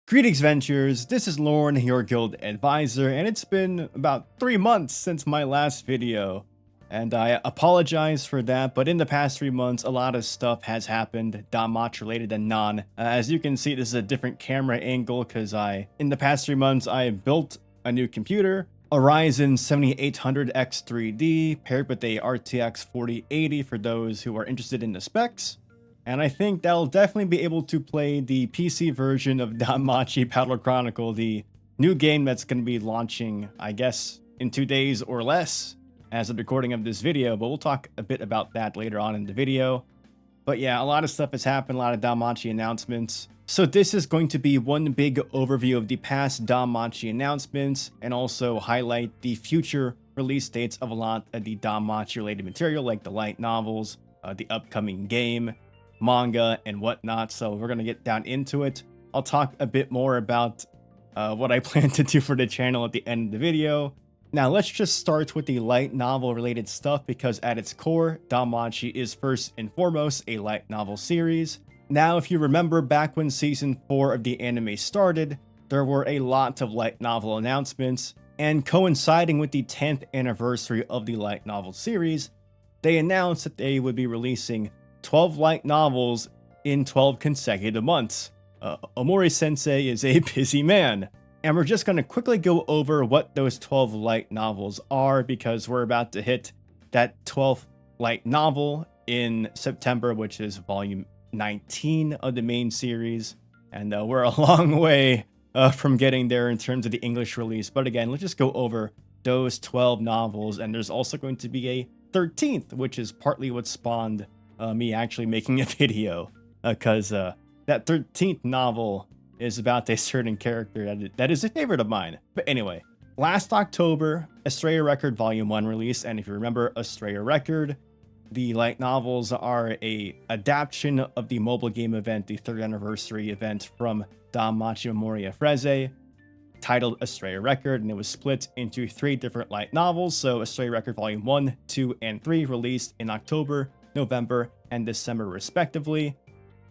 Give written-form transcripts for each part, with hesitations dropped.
Greetings, Ventures. This is Lauren, your guild advisor, and it's been about 3 months since my last video. And I apologize for that, but in the past 3 months, a lot of stuff has happened, DanMachi related and non. As you can see, this is a different camera angle because in the past 3 months, I built a new computer, a Ryzen 7800X 3D, paired with a RTX 4080 for those who are interested in the specs. And I think that'll definitely be able to play the PC version of DanMachi Familia Chronicle, the new game that's going to be launching, I guess, in 2 days or less as of the recording of this video, but we'll talk a bit about that later on in the video. But yeah, a lot of stuff has happened, a lot of DanMachi announcements. So this is going to be one big overview of the past DanMachi announcements and also highlight the future release dates of a lot of the DanMachi related material like the light novels, the upcoming game, manga and whatnot. So we're gonna get down into it. I'll talk a bit more about what I plan to do for the channel at the end of the video. Now let's just start with the light novel related stuff, because at its core, DanMachi is first and foremost a light novel series. Now if you remember back when season 4 of the anime started, there were a lot of light novel announcements, and coinciding with the 10th anniversary of the light novel series, they announced that they would be releasing 12 light novels in 12 consecutive months. Omori-sensei is a busy man. And we're just going to quickly go over what those 12 light novels are, because we're about to hit that 12th light novel in September, which is volume 19 of the main series. And we're a long way from getting there in terms of the English release. But again, let's just go over those 12 novels. And there's also going to be a 13th, which is partly what spawned me actually making a video, because that 13th novel is about a certain character that is a favorite of mine. But anyway, last October, Astrea Record Volume 1 released, and if you remember Astrea Record, the light novels are a adaptation of the mobile game event, the 3rd anniversary event from DanMachi Memoria Freese, titled Astrea Record, and it was split into 3 different light novels. So Astrea Record Volume 1, 2, and 3 released in October, November, and December respectively.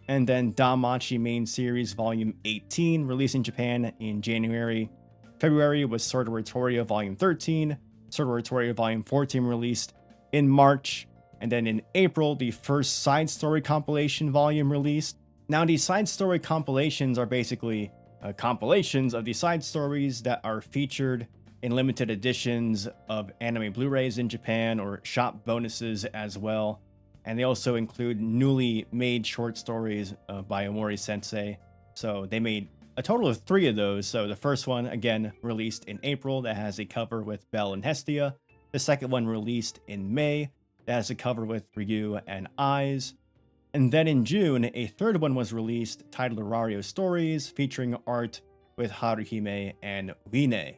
And then DanMachi Main Series Volume 18 released in Japan in January. February was Sword Oratoria Volume 13. Sword Oratoria Volume 14 released in March. And then in April, the first side story compilation volume released. Now, these side story compilations are basically compilations of the side stories that are featured in limited editions of anime Blu-rays in Japan, or shop bonuses as well. And they also include newly made short stories by Omori-sensei. So they made a total of 3 of those. So the first one, again, released in April, that has a cover with Belle and Hestia. The second one released in May, that has a cover with RYU and Eyes. And then in June, a third one was released titled RYU Stories, featuring art with Haruhime and Wine.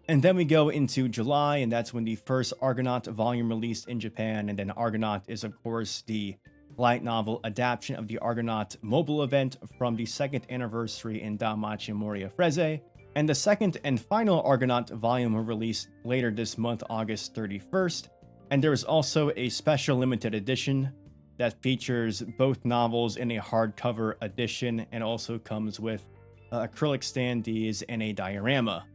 And then we go into July, and that's when the first Argonaut volume released in Japan. And then Argonaut is, of course, the light novel adaptation of the Argonaut mobile event from the 2nd anniversary in DanMachi Memoria Freese. And the second and final Argonaut volume will release later this month, August 31st. And there is also a special limited edition that features both novels in a hardcover edition, and also comes with acrylic standees and a diorama.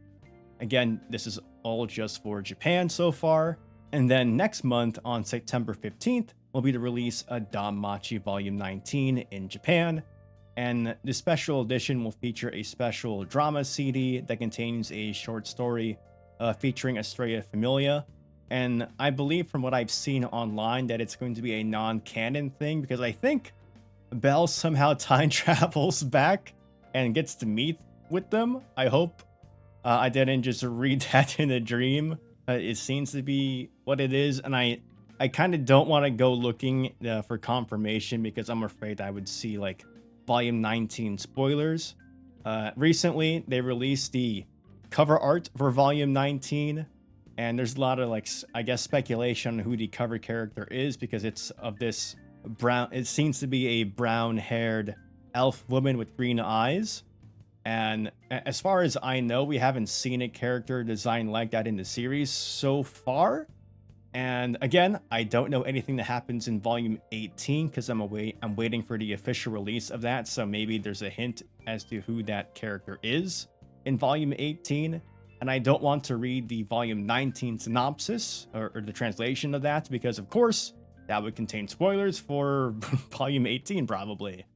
Again, this is all just for Japan so far. And then next month, on September 15th, will be the release of DanMachi Volume 19 in Japan. And the special edition will feature a special drama CD that contains a short story featuring Astrea Familia. And I believe from what I've seen online that it's going to be a non-canon thing, because I think Belle somehow time travels back and gets to meet with them. I hope I didn't just read that in a dream. It seems to be what it is, and I kind of don't want to go looking for confirmation, because I'm afraid I would see like volume 19 spoilers. Recently, they released the cover art for volume 19, and there's a lot of I guess speculation on who the cover character is, because it's of this brown, it seems to be a brown-haired elf woman with green eyes. And as far as I know, we haven't seen a character design like that in the series so far. And again, I don't know anything that happens in volume 18 because I'm waiting for the official release of that. So maybe there's a hint as to who that character is in volume 18. And I don't want to read the volume 19 synopsis or the translation of that because, of course, that would contain spoilers for volume 18 probably.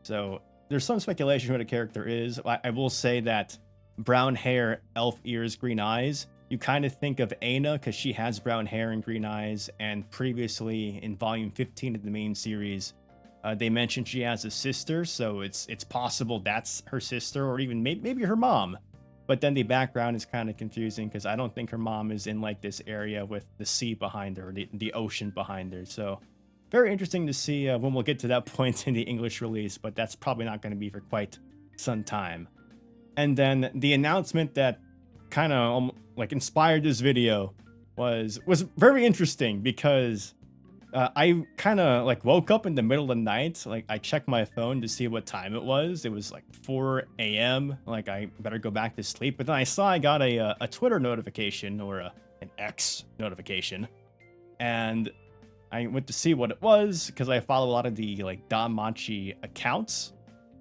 So there's some speculation who the character is. I will say that brown hair, elf ears, green eyes, you kind of think of Aina because she has brown hair and green eyes. And previously in volume 15 of the main series, they mentioned she has a sister. So it's possible that's her sister or even maybe her mom. But then the background is kind of confusing because I don't think her mom is in like this area with the sea behind her, the ocean behind her. So very interesting to see when we'll get to that point in the English release, but that's probably not going to be for quite some time. And then the announcement that kind of like inspired this video was very interesting because I kind of like woke up in the middle of the night. Like I checked my phone to see what time it was. It was like 4 a.m. Like I better go back to sleep. But then I saw I got a Twitter notification or an X notification. And I went to see what it was because I follow a lot of the like DanMachi accounts.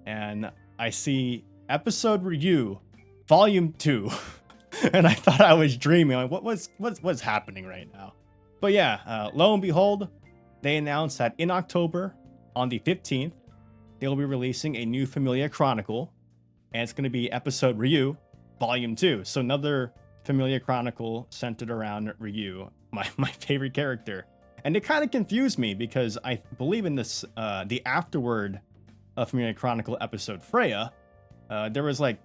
And I see episode RYU, volume 2. And I thought I was dreaming. Like what's happening right now? But yeah, lo and behold, they announced that in October, on the 15th, they'll be releasing a new Familia Chronicle, and it's going to be episode RYU, Volume 2. So another Familia Chronicle centered around RYU, my favorite character. And it kind of confused me because I believe in this, the afterword of Familia Chronicle episode Freya, there was like,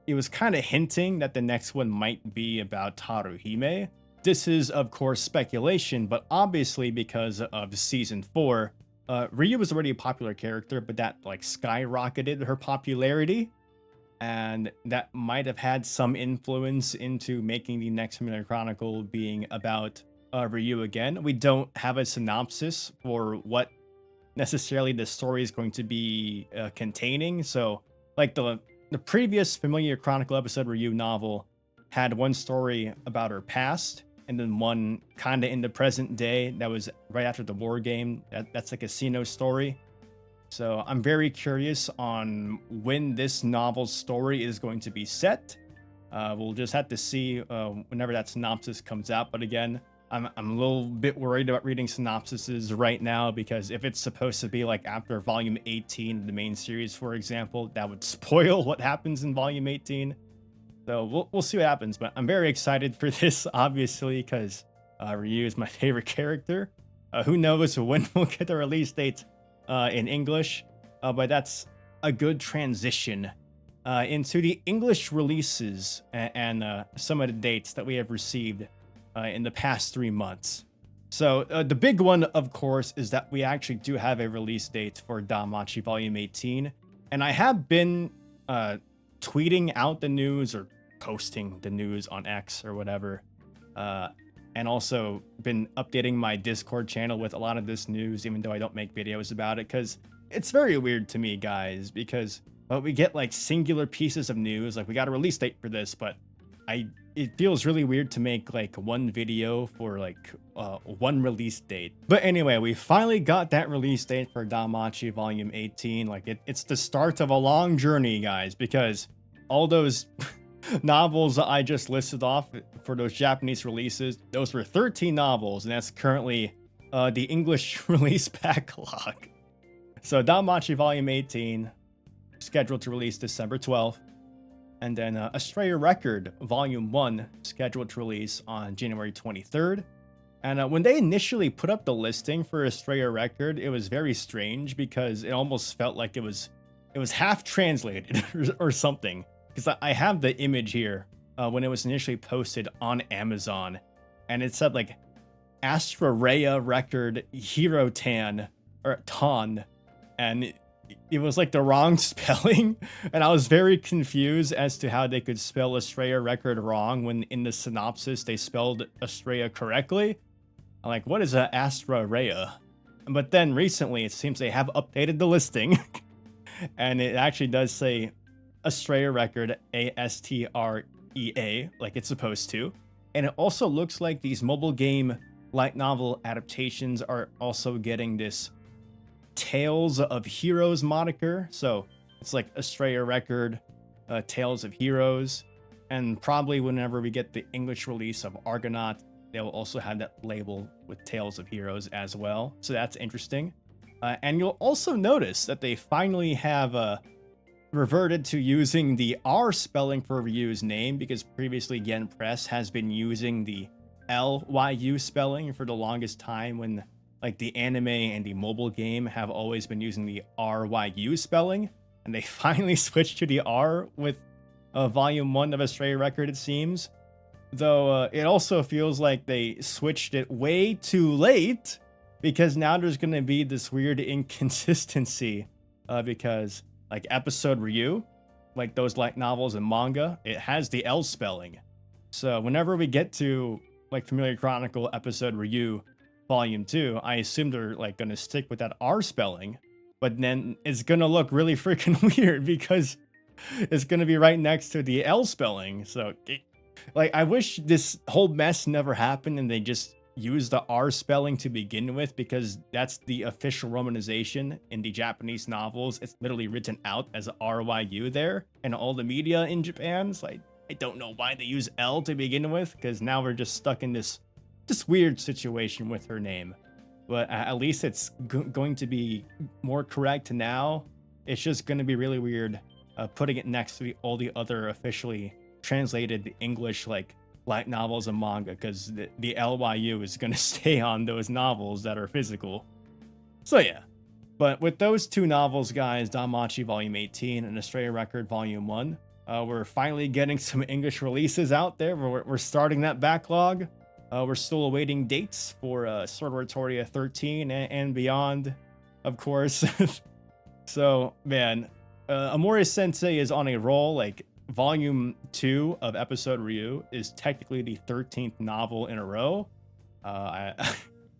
it was kind of hinting that the next one might be about Haruhime. This is, of course, speculation, but obviously because of season 4, RYU was already a popular character, but that like skyrocketed her popularity, and that might have had some influence into making the next Familia Chronicle being about RYU again. We don't have a synopsis for what necessarily the story is going to be containing. So, like the previous Familia Chronicle episode RYU novel had one story about her past, and then one kind of in the present day that was right after the war game. That's like a Sino story. So I'm very curious on when this novel's story is going to be set. We'll just have to see whenever that synopsis comes out. But again, I'm a little bit worried about reading synopsises right now because if it's supposed to be like after volume 18 of the main series, for example, that would spoil what happens in volume 18. So we'll see what happens, but I'm very excited for this, obviously, because RYU is my favorite character. Who knows when we'll get the release date in English, but that's a good transition into the English releases and some of the dates that we have received in the past 3 months. So the big one, of course, is that we actually do have a release date for DanMachi Volume 18, and I have been tweeting out the news or posting the news on X or whatever, and also been updating my Discord channel with a lot of this news, even though I don't make videos about it, because it's very weird to me, guys, because we get like singular pieces of news, like we got a release date for this, but it feels really weird to make like one video for like one release date. But anyway, we finally got that release date for DanMachi Volume 18. Like it's the start of a long journey, guys, because all those novels I just listed off for those Japanese releases, those were 13 novels, and that's currently the English release backlog. So DanMachi Volume 18, scheduled to release December 12th. And then Astrea Record Volume 1, scheduled to release on January 23rd. And when they initially put up the listing for Astrea Record, it was very strange because it almost felt like it was half translated or something. Because I have the image here when it was initially posted on Amazon, and it said like Astrea Record Hero Tan or Tan, and it was like the wrong spelling, and I was very confused as to how they could spell Astrea Record wrong when in the synopsis they spelled Astrea correctly. I'm like, what is a Astrea? But then recently it seems they have updated the listing, and it actually does say Astrea Record Astrea, like it's supposed to. And it also looks like these mobile game light novel adaptations are also getting this Tales of Heroes moniker. So It's like Astrea Record, Tales of Heroes, and probably whenever we get the English release of Argonaut, they'll also have that label with Tales of Heroes as well. So that's interesting. And you'll also notice that they finally have reverted to using the R spelling for RYU's name, because previously Yen Press has been using the LYU spelling for the longest time, when like the anime and the mobile game have always been using the RYU spelling, and they finally switched to the R with Volume 1 of Astrea Record, it seems. Though it also feels like they switched it way too late, because now there's going to be this weird inconsistency because like episode RYU, like those light novels and manga, it has the L spelling. So whenever we get to like Familia Chronicle episode RYU volume 2, I assume they're like going to stick with that R spelling, but then it's going to look really freaking weird because it's going to be right next to the L spelling. So like, I wish this whole mess never happened and they just used the R spelling to begin with, because that's the official romanization in the Japanese novels. It's literally written out as RYU there, and all the media in Japan. So I don't know why they use L to begin with, because now we're just stuck in this weird situation with her name. But at least it's going to be more correct now. It's just going to be really weird putting it next to all the other officially translated English like light novels and manga, because the LYU is going to stay on those novels that are physical. So yeah, but with those two novels, guys, DanMachi Volume 18 and Astrea Record Volume 1, we're finally getting some English releases out there. We're starting that backlog. We're still awaiting dates for Sword Oratoria 13 and beyond, of course. So man, Memoria Sensei is on a roll. Like, Volume 2 of episode RYU is technically the 13th novel in a row.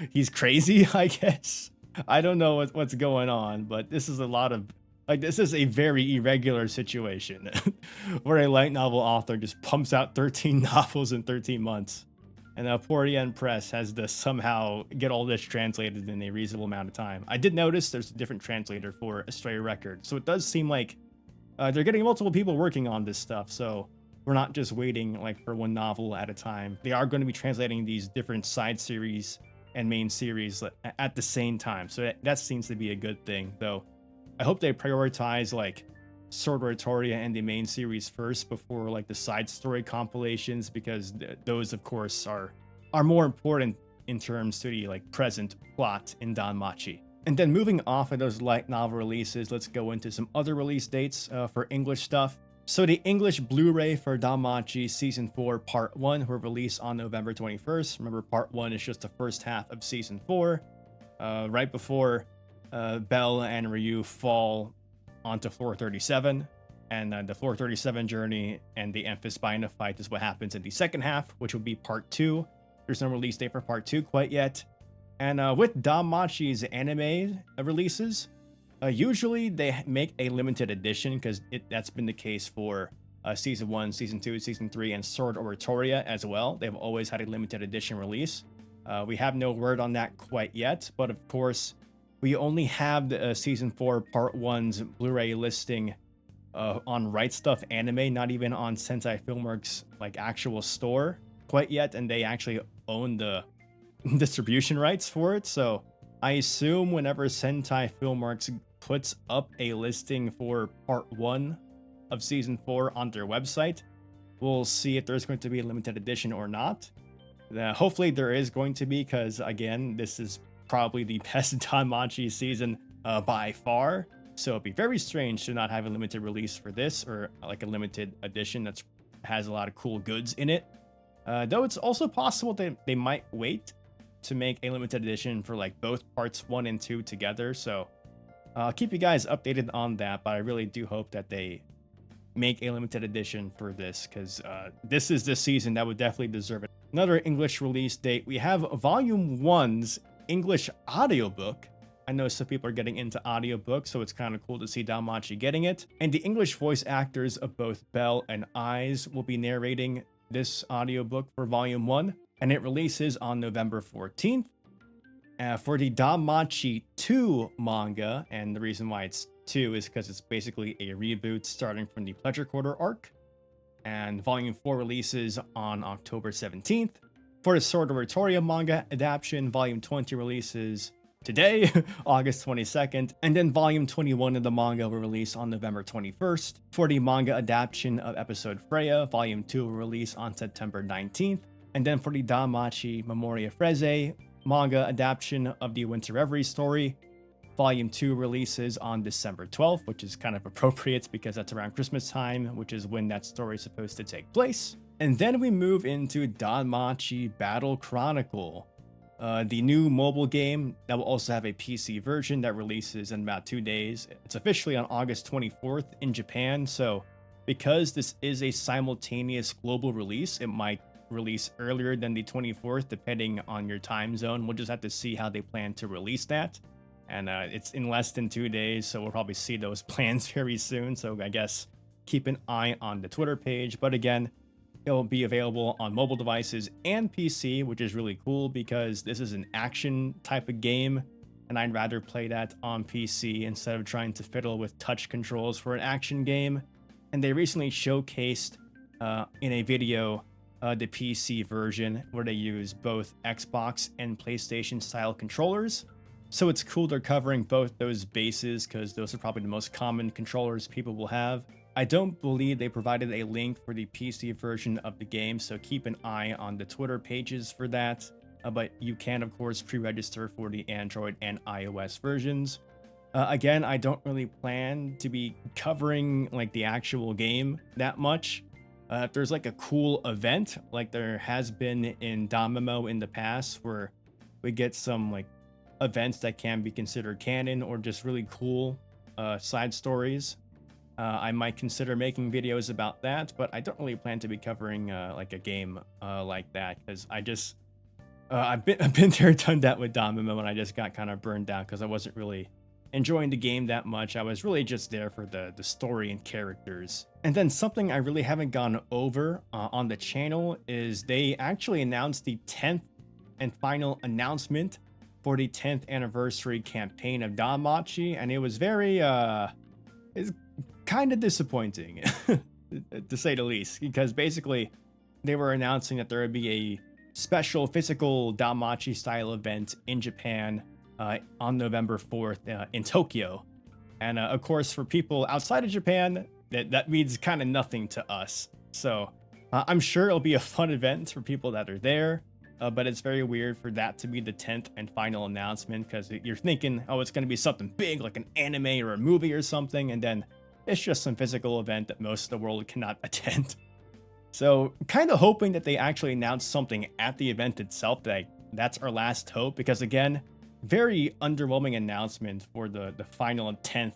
He's crazy, I guess. I don't know what's going on, but this is a lot of, like, this is a very irregular situation where a light novel author just pumps out 13 novels in 13 months. And poor Yen Press has to somehow get all this translated in a reasonable amount of time. I did notice there's a different translator for Astrea Record, so it does seem like they're getting multiple people working on this stuff, so we're not just waiting like for one novel at a time. They are going to be translating these different side series and main series at the same time, so that seems to be a good thing. Though I hope they prioritize like Sword Oratoria and the main series first before like the side story compilations, because those of course are more important in terms to the like present plot in DanMachi. And then moving off of those light novel releases, let's go into some other release dates for English stuff. So the English Blu-ray for DanMachi Season 4 Part 1 will release on November 21st. Remember, Part 1 is just the first half of Season 4, right before Belle and RYU fall onto Floor 37. And the Floor 37 journey and the Amphisbaena fight is what happens in the second half, which will be Part 2. There's no release date for Part 2 quite yet. And with DanMachi's anime releases, usually they make a limited edition, because that's been the case for Season 1, Season 2, Season 3, and Sword Oratoria as well. They've always had a limited edition release. We have no word on that quite yet, but of course, we only have the Season 4 Part 1's Blu-ray listing on Right Stuff Anime, not even on Sentai Filmworks' like actual store quite yet, and they actually own the distribution rights for it. So I assume whenever Sentai Filmworks puts up a listing for Part 1 of Season 4 on their website, we'll see if there's going to be a limited edition or not. Hopefully there is going to be, because again, this is probably the best DanMachi season by far. So it'd be very strange to not have a limited release for this, or like a limited edition that has a lot of cool goods in it. Though it's also possible that they might wait to make a limited edition for like both parts 1 and 2 together. So I'll keep you guys updated on that, but I really do hope that they make a limited edition for this, because this is the season that would definitely deserve it. Another English release date, we have Volume 1's English audiobook. I know some people are getting into audiobooks, so it's kind of cool to see DanMachi getting it. And the English voice actors of both Belle and Eyes will be narrating this audiobook for Volume 1. And it releases on November 14th. For the DanMachi 2 manga, and the reason why it's 2 is because it's basically a reboot starting from the Pleasure Quarter arc. And Volume 4 releases on October 17th. For the Sword Oratoria manga adaptation, Volume 20 releases today, August 22nd, and then Volume 21 of the manga will release on November 21st. For the manga adaptation of episode Freya, Volume 2 will release on September 19th, and then for the DanMachi Memoria Freese manga adaptation of the Winter Reverie story, Volume 2 releases on December 12th, which is kind of appropriate because that's around Christmas time, which is when that story is supposed to take place. And then we move into DanMachi Battle Chronicle, the new mobile game that will also have a PC version that releases in about 2 days. It's officially on August 24th in Japan, so because this is a simultaneous global release, it might release earlier than the 24th, depending on your time zone. We'll just have to see how they plan to release that. And it's in less than 2 days, so we'll probably see those plans very soon. So I guess keep an eye on the Twitter page. But again, it'll be available on mobile devices and PC, which is really cool because this is an action type of game, and I'd rather play that on PC instead of trying to fiddle with touch controls for an action game. And they recently showcased in a video the PC version where they use both Xbox and PlayStation style controllers. So it's cool they're covering both those bases because those are probably the most common controllers people will have. I don't believe they provided a link for the PC version of the game, so keep an eye on the Twitter pages for that. But you can, of course, pre-register for the Android and iOS versions. Again, I don't really plan to be covering like the actual game that much. If there's like a cool event, like there has been in DanMemo in the past, where we get some like events that can be considered canon or just really cool side stories, I might consider making videos about that, but I don't really plan to be covering like a game like that, because I've been there, done that with DanMemo, and I just got kind of burned out because I wasn't really enjoying the game that much. I was really just there for the story and characters. And then something I really haven't gone over on the channel is they actually announced the 10th and final announcement for the 10th anniversary campaign of DanMachi, and it was very it's kind of disappointing to say the least, because basically they were announcing that there would be a special physical DanMachi style event in Japan on November 4th in Tokyo. And of course, for people outside of Japan, that means kind of nothing to us. So I'm sure it'll be a fun event for people that are there. But it's very weird for that to be the 10th and final announcement, because you're thinking, oh, it's going to be something big like an anime or a movie or something, and then it's just some physical event that most of the world cannot attend. So kind of hoping that they actually announce something at the event itself. That's our last hope, because again, very underwhelming announcement for the final 10th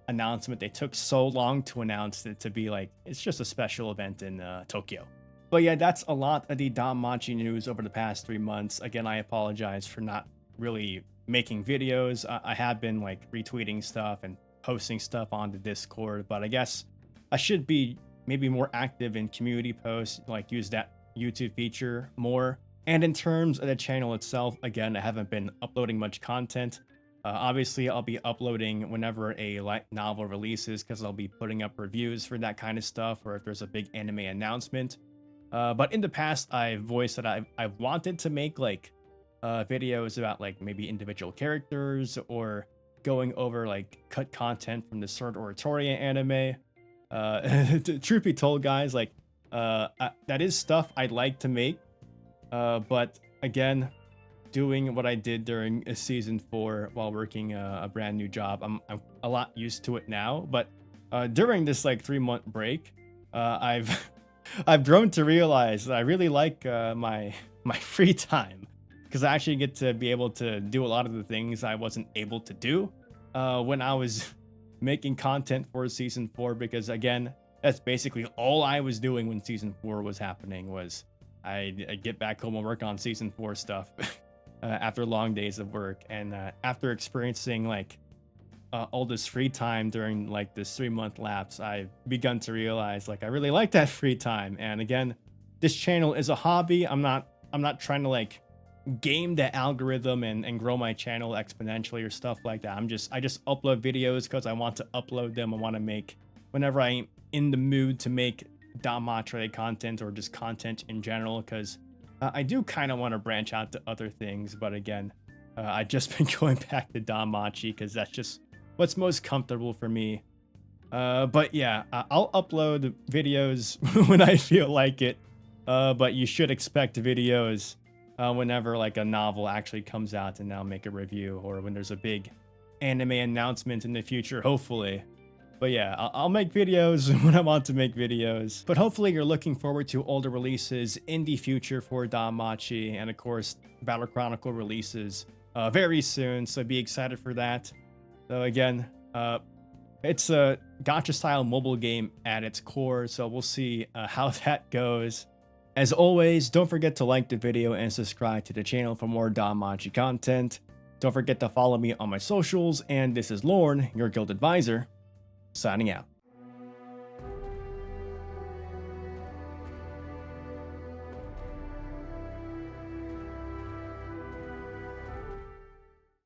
announcement. They took so long to announce it to be like, it's just a special event in Tokyo. But yeah, that's a lot of the DanMachi news over the past 3 months. Again, I apologize for not really making videos. I have been like retweeting stuff and posting stuff on the Discord, but I guess I should be maybe more active in community posts, like use that YouTube feature more. And in terms of the channel itself, again, I haven't been uploading much content. Obviously, I'll be uploading whenever a light novel releases, because I'll be putting up reviews for that kind of stuff, or if there's a big anime announcement. But in the past, I've voiced that I've wanted to make like videos about like maybe individual characters, or going over like cut content from the Sword Oratoria anime. Truth be told, guys, like that is stuff I'd like to make. But again, doing what I did during season 4 while working a brand new job, I'm a lot used to it now. But during this like 3-month break, I've grown to realize that I really like my free time, because I actually get to be able to do a lot of the things I wasn't able to do when I was making content for season 4, because again, that's basically all I was doing when season 4 was happening. Was I'd get back home and work on season 4 stuff after long days of work. And after experiencing like all this free time during like this 3-month lapse, I've begun to realize like I really like that free time. And again, this channel is a hobby. I'm not trying to like game the algorithm and grow my channel exponentially or stuff like that. I just upload videos because I want to upload them. I want to make whenever I'm in the mood to make DanMachi content or just content in general, because I do kind of want to branch out to other things. But again, I've just been going back to DanMachi because that's just what's most comfortable for me. But yeah, I'll upload videos when I feel like it. But you should expect videos whenever like a novel actually comes out, and I'll make a review, or when there's a big anime announcement in the future, hopefully. But yeah, I'll make videos when I want to make videos. But hopefully you're looking forward to older releases in the future for DanMachi, and of course Battle Chronicle releases very soon, so be excited for that. So again, it's a gacha style mobile game at its core, so we'll see how that goes. As always, don't forget to like the video and subscribe to the channel for more DanMachi content. Don't forget to follow me on my socials, and this is Lorne, your guild advisor, signing out.